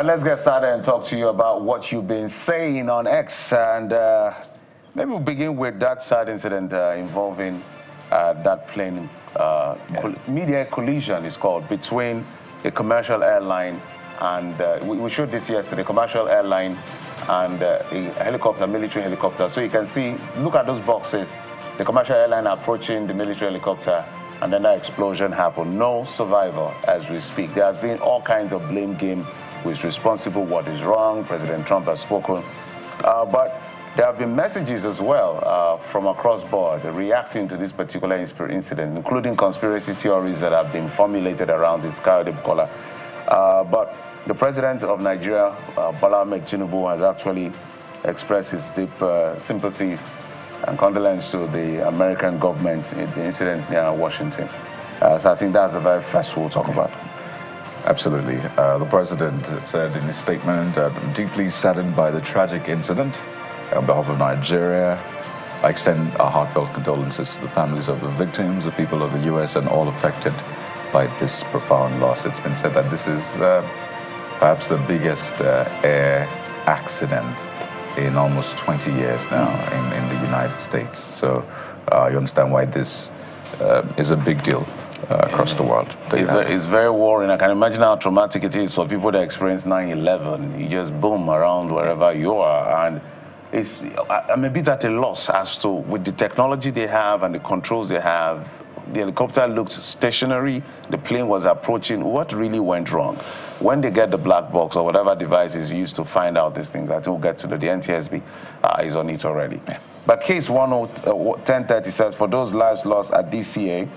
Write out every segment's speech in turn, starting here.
Let's get started and talk to you about what you've been saying on X. And maybe we'll begin with that sad incident involving that plane, media collision is called, between a commercial airline and, we showed this yesterday, commercial airline and a helicopter, military helicopter. So you can see, look at those boxes, the commercial airline approaching the military helicopter, and then that explosion happened. No survivor as we speak. There has been all kinds of blame game. Who is responsible, what is wrong. President Trump has spoken. But there have been messages as well from across board reacting to this particular incident, including conspiracy theories that have been formulated around this Kayode Bukola. But the president of Nigeria, Bola Ahmed Tinubu, has actually expressed his deep sympathy and condolence to the American government in the incident near Washington. So I think that's the very first we'll talk about. Absolutely. The president said in his statement, "I'm deeply saddened by the tragic incident. On behalf of Nigeria, I extend our heartfelt condolences to the families of the victims, the people of the U.S., and all affected by this profound loss." It's been said that this is perhaps the biggest air accident in almost 20 years now in the United States. So you understand why this is a big deal across the world. It's very worrying. I can imagine how traumatic it is for people that experience 9/11. You just boom around wherever you are, and I'm a bit at a loss as to, with the technology they have and the controls they have, the helicopter looked stationary, the plane was approaching. What really went wrong? When they get the black box or whatever device is used to find out these things, I think we'll get to the NTSB is on it already. But case 1030 says, "For those lives lost at DCA,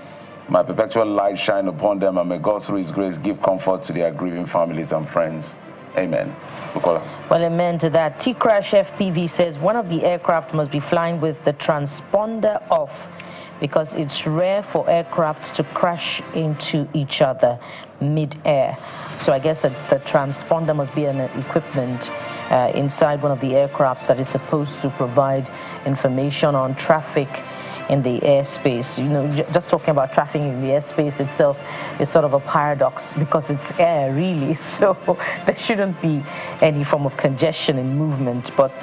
my perpetual light shine upon them, and may God through his grace give comfort to their grieving families and friends." Amen. Bukola. Well, amen to that. T-Crash FPV says one of the aircraft must be flying with the transponder off, because it's rare for aircraft to crash into each other mid-air. So I guess the transponder must be an equipment inside one of the aircrafts that is supposed to provide information on traffic in the airspace. You know, just talking about traffic in the airspace itself is sort of a paradox, because it's air, really. So there shouldn't be any form of congestion in movement. But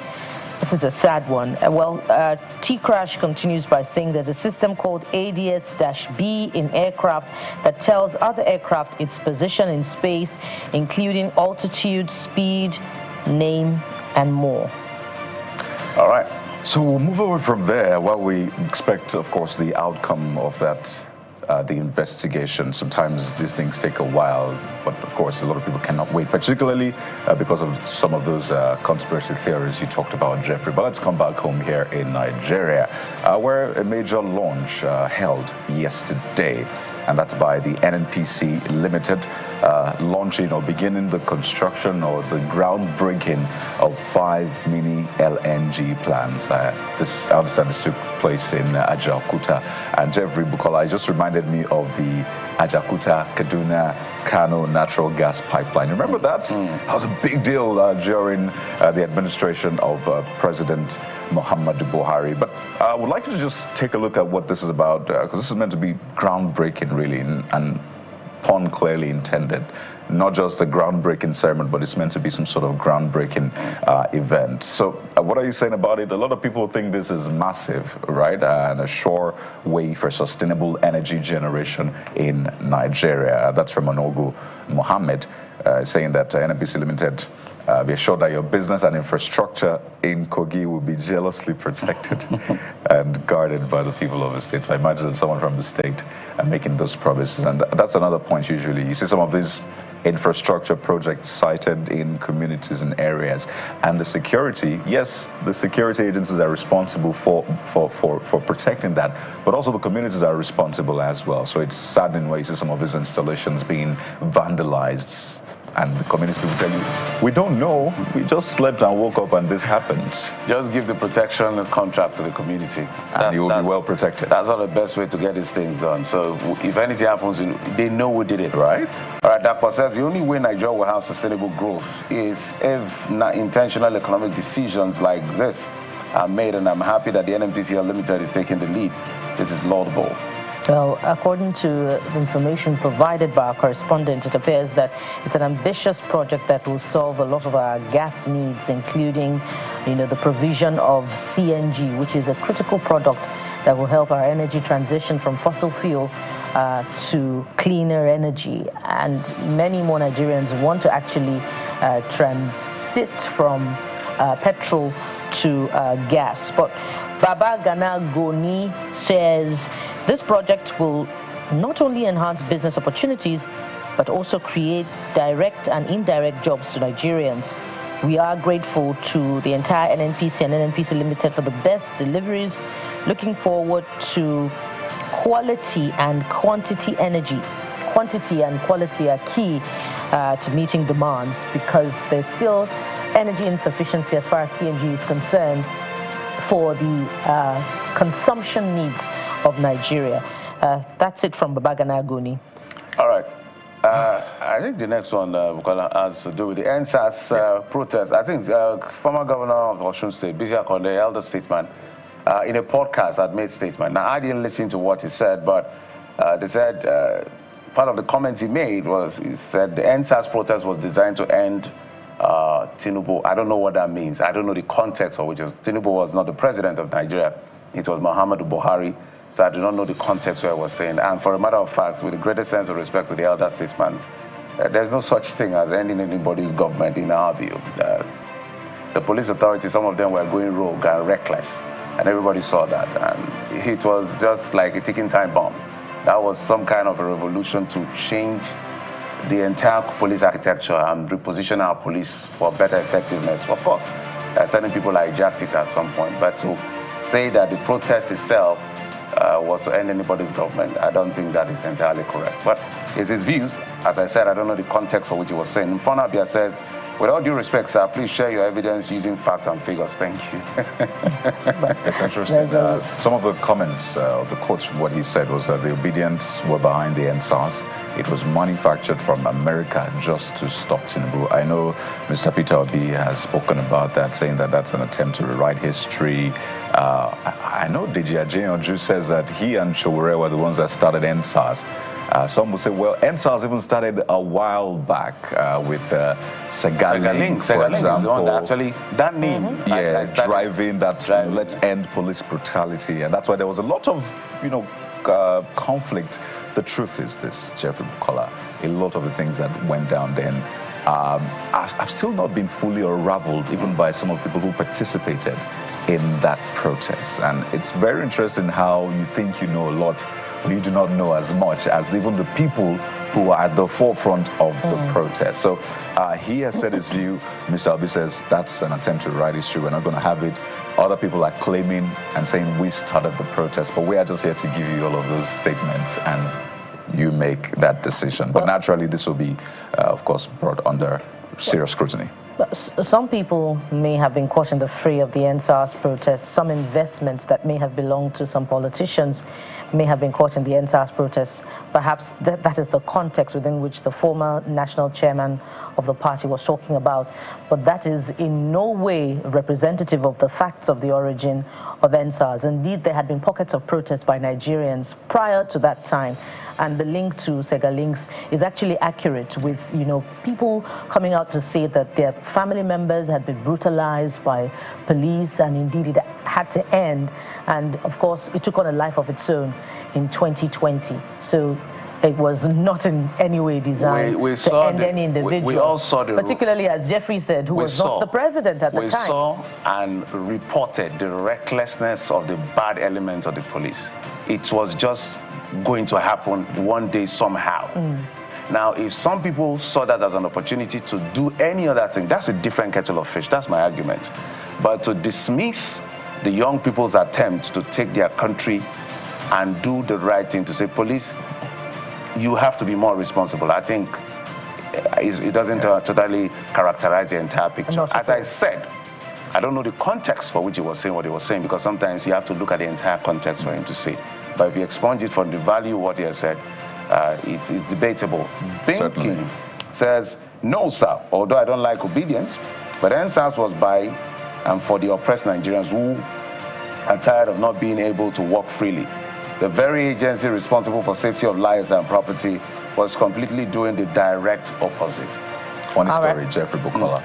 this is a sad one. T-Crash continues by saying there's a system called ADS-B in aircraft that tells other aircraft its position in space, including altitude, speed, name, and more. All right. So we'll move over from there. Well, we expect, of course, the outcome of that, the investigation. Sometimes these things take a while, but of course, a lot of people cannot wait, particularly because of some of those conspiracy theories you talked about, Jeffrey. But let's come back home here in Nigeria, where a major launch held yesterday, and that's by the NNPC Limited, launching or beginning the construction or the groundbreaking of 5 mini LNG plants. I understand this took place in Ajaokuta. And Jeffrey Bukola just reminded me of the Ajaokuta Kaduna Kano natural gas pipeline. Remember that? That was a big deal during the administration of President Muhammadu Buhari. But I would like you to just take a look at what this is about, because this is meant to be groundbreaking, really, and pun clearly intended. Not just a groundbreaking ceremony, but it's meant to be some sort of groundbreaking event. So what are you saying about it? A lot of people think this is massive, right? And a sure way for sustainable energy generation in Nigeria. That's from Onogu Mohammed, saying that NNPC Limited, be assured that your business and infrastructure in Kogi will be jealously protected and guarded by the people of the state. So I imagine someone from the state making those promises. And that's another point usually. You see some of these infrastructure projects cited in communities and areas. And the security, yes, the security agencies are responsible for protecting that, but also the communities are responsible as well. So it's saddening when you see some of these installations being vandalized. And the community people tell you, we don't know, we just slept and woke up and this happened. Just give the protection contract to the community. And you will be well protected. That's not the best way to get these things done. So if anything happens, they know who did it, right? All right, that says the only way Nigeria will have sustainable growth is if intentional economic decisions like this are made, and I'm happy that the NNPCL Limited is taking the lead. This is laudable. Well, according to the information provided by our correspondent, it appears that it's an ambitious project that will solve a lot of our gas needs, including, the provision of CNG, which is a critical product that will help our energy transition from fossil fuel to cleaner energy. And many more Nigerians want to actually transit from petrol to gas. But Baba Gana Goni says this project will not only enhance business opportunities, but also create direct and indirect jobs to Nigerians. We are grateful to the entire NNPC and NNPC Limited for the best deliveries. Looking forward to quality and quantity energy. Quantity and quality are key to meeting demands, because there's still energy insufficiency as far as CNG is concerned for the consumption needs of Nigeria. That's it from Babagana Aguni. All right. I think the next one has to do with the NNPCL protest. I think former governor of Osun State, Bisi Akande, the elder statesman, in a podcast had made statement. Now, I didn't listen to what he said, but they said part of the comments he made was, he said the NNPCL protest was designed to end Tinubu. I don't know what that means. I don't know the context of which Tinubu was not the president of Nigeria. It was Muhammadu Buhari. So I do not know the context where I was saying. And for a matter of fact, with the greatest sense of respect to the elder statesmen, there's no such thing as ending anybody's government in our view. The police authorities, some of them were going rogue and reckless. And everybody saw that. And it was just like a ticking time bomb. That was some kind of a revolution to change the entire police architecture and reposition our police for better effectiveness. Of course, certain people hijacked it at some point. But to say that the protest itself was to end anybody's government, I don't think that is entirely correct. But it's his views. As I said, I don't know the context for which he was saying. Mfonabia says, with all due respect, sir, please share your evidence using facts and figures. Thank you. It's interesting. Some of the comments, the quotes, what he said was that the obedience were behind the NNPCL. It was manufactured from America just to stop Tinubu. I know Mr. Peter Obi has spoken about that, saying that that's an attempt to rewrite history. I know Deji Ajaokuta says that he and Showore were the ones that started NNPCL. Some will say, well, NNPCL even started a while back with Segaling, for example. Actually, that name. Yeah, driving that, let's end police brutality. And that's why there was a lot of, conflict. The truth is this, Jeffrey Bukola, a lot of the things that went down then, I've still not been fully unraveled, even by some of the people who participated in that protest. And it's very interesting how you think you know a lot, but you do not know as much as even the people who are at the forefront of the protest. So he has said his view. Mr. Obi says that's an attempt to write history. We're not going to have it. Other people are claiming and saying we started the protest, but we are just here to give you all of those statements and you make that decision. But naturally, this will be, of course, brought under serious scrutiny. Some people may have been caught in the fray of the NNPCL protests. Some investments that may have belonged to some politicians may have been caught in the NNPCL protests. Perhaps that is the context within which the former national chairman of the party was talking about. But that is in no way representative of the facts of the origin of NNPCL. Indeed, there had been pockets of protest by Nigerians prior to that time. And the link to Segalinks is actually accurate, with people coming out to say that their family members had been brutalized by police, and indeed it had to end. And of course, it took on a life of its own in 2020. So it was not in any way designed to end any individual. We all saw particularly, as Jeffrey said, who was not the president at the time. We saw and reported the recklessness of the bad elements of the police. It was just going to happen one day somehow. Now, if some people saw that as an opportunity to do any other thing, that's a different kettle of fish. That's my argument. But to dismiss the young people's attempt to take their country and do the right thing, to say, police, you have to be more responsible, I think it doesn't totally characterize the entire picture. As I said, I don't know the context for which he was saying what he was saying, because sometimes you have to look at the entire context for him to say. But if you expunge it from the value of what he has said, it's debatable. Thinking says, no, sir, although I don't like obedience, but NNPCL was by and for the oppressed Nigerians who are tired of not being able to walk freely. the very agency responsible for safety of lives and property was completely doing the direct opposite. Funny story, Jeffrey Bukola,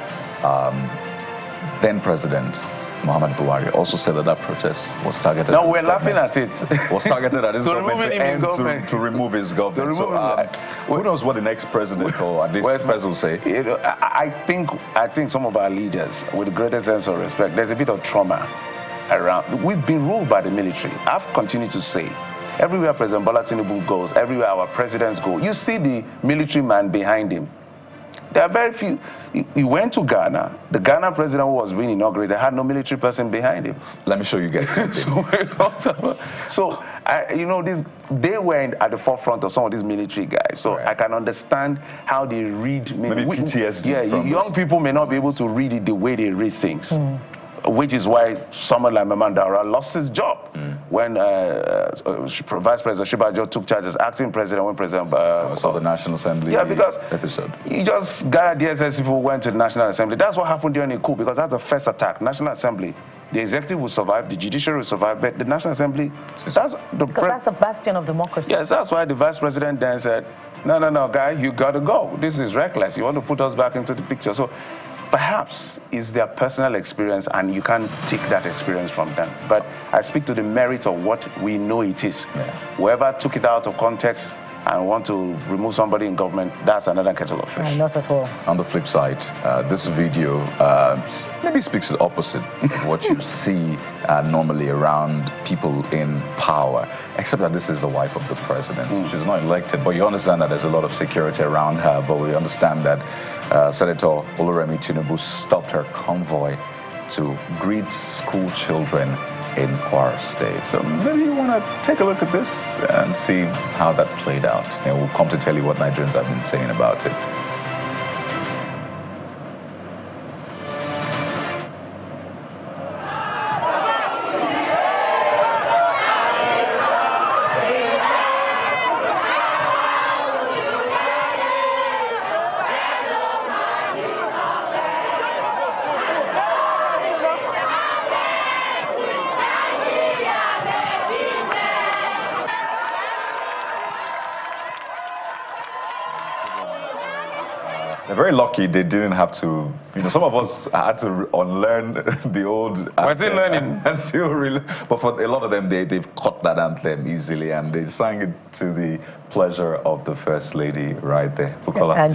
then President Muhammad Buhari also said that that protest was targeted. No, we're laughing at it. Was targeted at his government to remove his government. Who knows what the next president or at least president will say? I think some of our leaders, with the greatest sense of respect, there's a bit of trauma around. We've been ruled by the military. I've continued to say, everywhere President Bola Tinubu goes, everywhere our presidents go, you see the military man behind him. There are very few. He went to Ghana. The Ghana president who was being inaugurated had no military person behind him. Let me show you guys something. You know, they were at the forefront of some of these military guys. So I can understand how they read. Maybe PTSD. Yeah, young people may not be able to read it the way they read things. Which is why someone like Mamandara lost his job when Vice President Shibajo took charge as acting president when President... the National Assembly because episode. He just got DSS people went to the National Assembly. That's what happened during the coup, because that's the first attack. National Assembly, the executive will survive, the judiciary will survive, but the National Assembly... That's a bastion of democracy. Yes, that's why the Vice President then said, no, guy, you got to go. This is reckless. You want to put us back into the picture. So perhaps it's their personal experience, and you can't take that experience from them. But I speak to the merit of what we know it is. Whoever took it out of context and want to remove somebody in government, that's another kettle of fish. Not at all. On the flip side, this video maybe speaks the opposite of what you see normally around people in power, except that this is the wife of the president. She's not elected, but you understand that there's a lot of security around her, but we understand that Senator Oluremi Tinubu stopped her convoy to greet school children in Kwara State. So maybe you want to take a look at this and see how that played out. And we'll come to tell you what Nigerians have been saying about it. They're very lucky they didn't have to, some of us had to unlearn the old We're still learning. And still but for a lot of them, they've caught that anthem easily, and they sang it to the pleasure of the First Lady right there. Bukola, and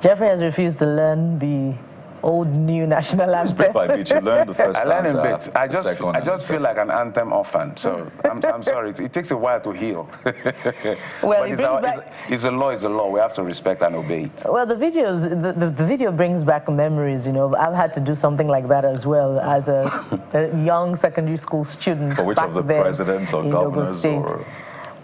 Jeffrey has refused to learn the old new national anthem. Bit by bit, you learn the first I learned a bit. I just feel like an anthem orphan. So I'm sorry. It takes a while to heal. Well, it's a law. It's a law. We have to respect and obey it. Well, the video brings back memories. I've had to do something like that as well as a young secondary school student. For which of the presidents or governors or?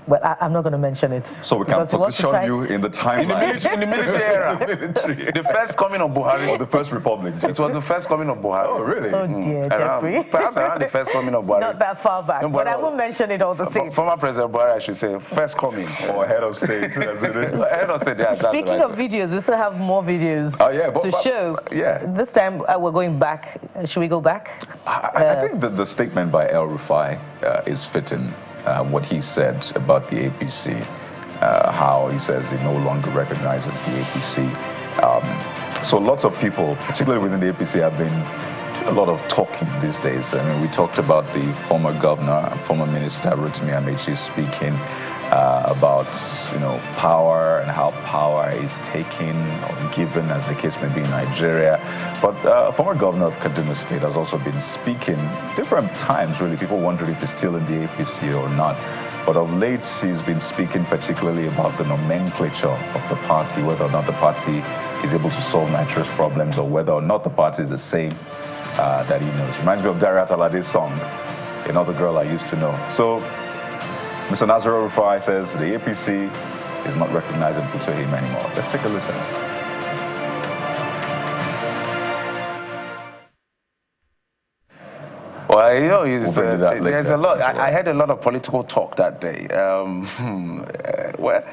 Well, I'm not going to mention it. So we can position you in the timeline. In the military era. The first coming of Buhari. Or the first republic. It was the first coming of Buhari. Oh, really? Oh, dear, Jeffrey. Perhaps around the first coming of Buhari. Not that far back, but I won't mention it all the same. Former President Buhari, I should say, first coming. Or head of state, as it is. Head of state, yeah. Speaking of videos, we still have more videos to show. Yeah. This time, we're going back. Should we go back? I think that the statement by El Rufai is fitting. What he said about the APC, how he says he no longer recognizes the APC. So lots of people, particularly within the APC, have been doing a lot of talking these days. I mean, we talked about the former governor, former minister Rotimi Amechi speaking about power and how power is taken or given, as the case may be in Nigeria. But former governor of Kaduna State has also been speaking different times, really. People wondering if he's still in the APC or not. But of late, he's been speaking particularly about the nomenclature of the party, whether or not the party is able to solve Nigeria's problems or whether or not the party is the same that he knows. Reminds me of Dariat Alade's song, Another Girl I Used to Know. So Mr. Nasir Rufai says the APC is not recognizing Buto him anymore. Let's take a listen. Well, there's a lot. I had a lot of political talk that day. Well,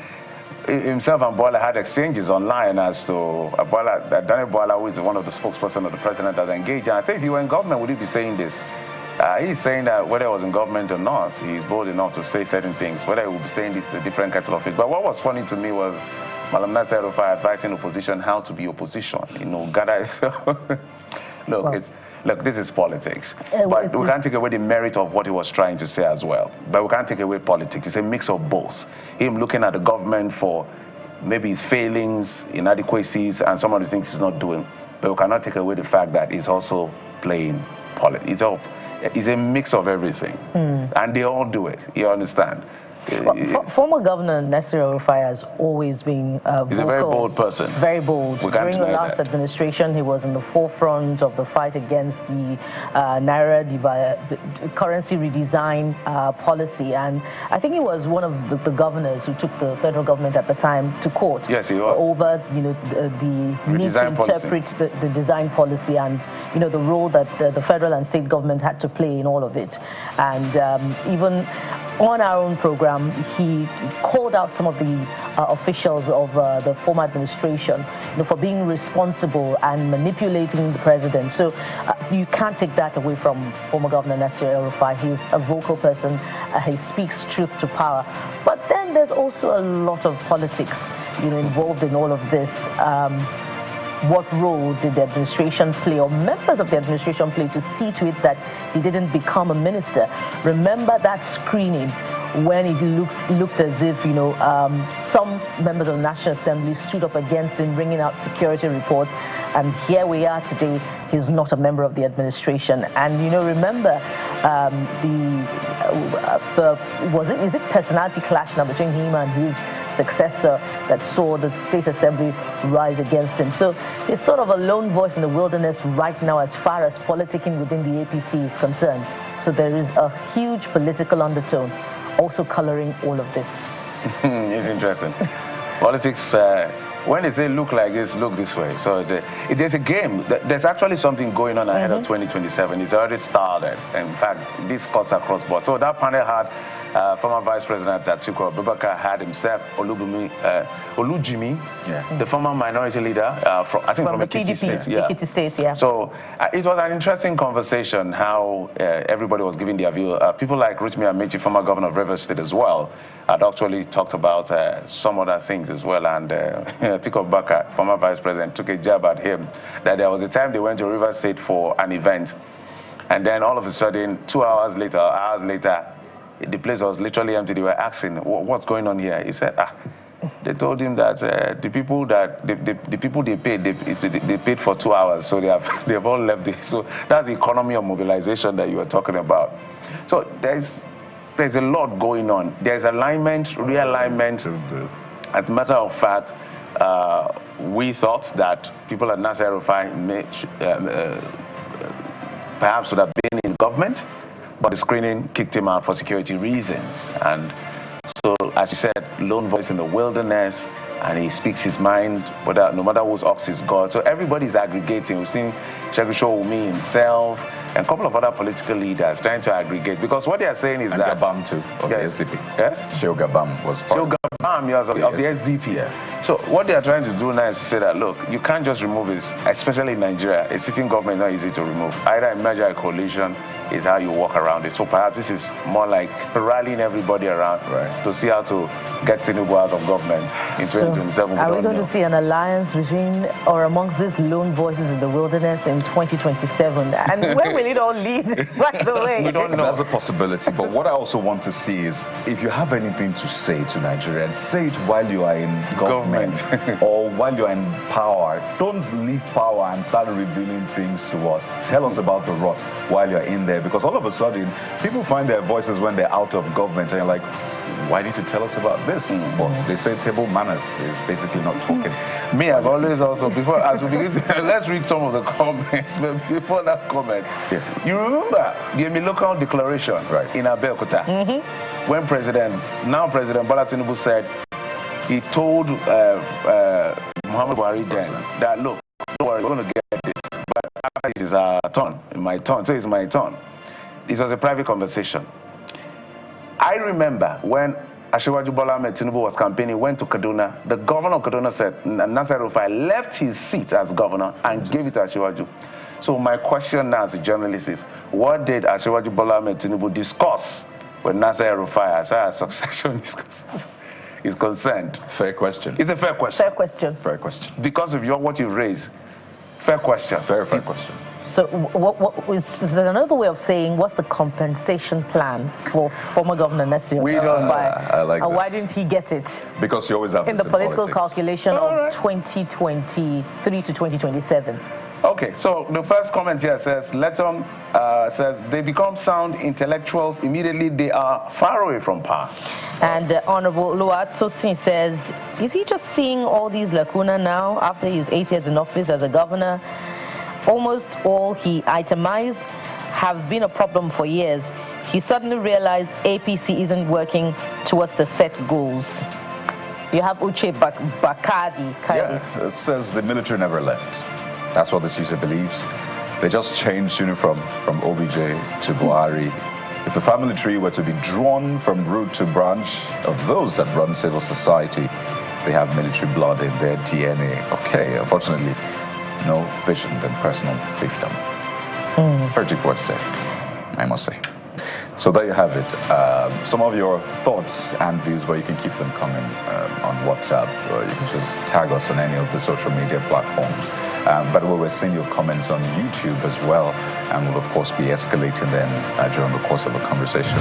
himself and Bola had exchanges online as to Daniel Bola, who is one of the spokesperson of the president, that engaged. And I said, if you were in government, would you be saying this? He's saying that whether he was in government or not, he's bold enough to say certain things. Whether he will be saying this is a different kettle of fish. But what was funny to me was Malam Nasser El-Rufai advising opposition how to be opposition. You know, gather. Look, Well, look, this is politics. But we can't take away the merit of what he was trying to say as well. But we can't take away politics. It's a mix of both. Him looking at the government for maybe his failings, inadequacies, and some of the things he's not doing. But we cannot take away the fact that he's also playing politics. It's a mix of everything. And they all do it. You understand? Well, former Governor Nasir El-Rufai has always been he's a very bold person. Very bold. During the last that. administration, he was in the forefront of the fight against the Naira currency redesign policy. And I think he was one of the governors who took the federal government at the time to court. Yes, he was. Over, the need to interpret the design policy and, the role that the federal and state government had to play in all of it. And even on our own program, he called out some of the officials of the former administration for being responsible and manipulating the president. So you can't take that away from former Governor Nasir El-Rufai. He's a vocal person. He speaks truth to power. But then there's also a lot of politics involved in all of this. What role did the administration play, or members of the administration play, to see to it that he didn't become a minister? Remember that screening when it looked as if, some members of the National Assembly stood up against him, bringing out security reports, and here we are today. He's not a member of the administration. And remember is it personality clash now between him and his successor that saw the State Assembly rise against him? So it's sort of a lone voice in the wilderness right now as far as politicking within the APC is concerned. So there is a huge political undertone also coloring all of this. It's interesting. Politics, when they say look like this, look this way. So there's a game. There's actually something going on ahead of 2027. It's already started. In fact, this cuts across board. So that panel had former Vice President Atiku Abubakar, had himself Olujimi, the former minority leader from the PDP State. Ekiti State, yeah. So it was an interesting conversation how everybody was giving their view. People like Rotimi Amechi, former governor of Rivers State as well, had actually talked about some other things as well. And Atiku Abubakar, former Vice President, took a jab at him that there was a time they went to Rivers State for an event. And then all of a sudden, hours later, the place was literally empty. They were asking, what's going on here? He said, they told him that the people they paid, they paid for 2 hours, so they've all left it. So that's the economy of mobilization that you were talking about. So there's a lot going on. There's alignment, realignment. As a matter of fact, we thought that people at Nasir El-Rufai perhaps would have been in government, but the screening kicked him out for security reasons. And so, as you said, lone voice in the wilderness, and he speaks his mind, no matter whose ox is God. So everybody's aggregating. We've seen Sheikh Showumi himself and a couple of other political leaders trying to aggregate. Because what they are saying is that... Gabam too, of the SDP. Yeah? Sheikh Gabam was part of the SDP. Yeah. So what they are trying to do now is to say that, look, you can't just remove this, especially in Nigeria. A sitting government is not easy to remove. Either a merger or a coalition is how you walk around it. So perhaps this is more like rallying everybody around to see how to get Tinubu out of government in 2027. Are we going to see an alliance between or amongst these lone voices in the wilderness in 2027? And where will it all lead, by the way? We don't know. That's a possibility. But what I also want to see is, if you have anything to say to Nigerians, say it while you are in government or while you are in power. Don't leave power and start revealing things to us. Tell us about the rot while you're in there. Because all of a sudden, people find their voices when they're out of government, and you're like, why did you tell us about this? But they say table manners is basically not talking. Me, I've always also, before, as we begin, let's read some of the comments, but before that comment, you remember the local declaration in Ajaokuta, when now President Bola Tinubu said, he told Muhammad Buhari then that, look, don't worry, we're going to get this, but after this is our turn, my turn, so it's my turn. This was a private conversation. I remember when Asiwaju Bola Ahmed Tinubu was campaigning, went to Kaduna. The governor of Kaduna said Nasir El-Rufai left his seat as governor and gave it to Asiwaju. So my question now as a journalist is, what did Asiwaju Bola Ahmed Tinubu discuss with Nasser El-Rufai as far as succession is concerned? Fair question. It's a fair question. Fair question. Fair question. Because of what you raised. Fair question. Fair question. So what is another way of saying, what's the compensation plan for former Governor Nasser? We don't know. I like and that. why didn't he get it? Because you always have in this the political politics. calculation of 2023 to 2027. Okay, so the first comment here says, Letton says, they become sound intellectuals immediately they are far away from power. And Honorable Luatosin says, is he just seeing all these lacuna now after his 8 years in office as a governor? Almost all he itemized have been a problem for years. He suddenly realized APC isn't working towards the set goals. You have Uche Bakadi. Yeah, it says the military never left. That's what this user believes. They just changed uniform from OBJ to Buhari. If the family tree were to be drawn from root to branch of those that run civil society, they have military blood in their DNA. Okay, unfortunately, no vision than personal fiefdom. Very deep words there, I must say. So there you have it. Some of your thoughts and views, where you can keep them coming on WhatsApp, or you can just tag us on any of the social media platforms. By the way, we're seeing your comments on YouTube as well, and we'll of course be escalating them during the course of the conversation.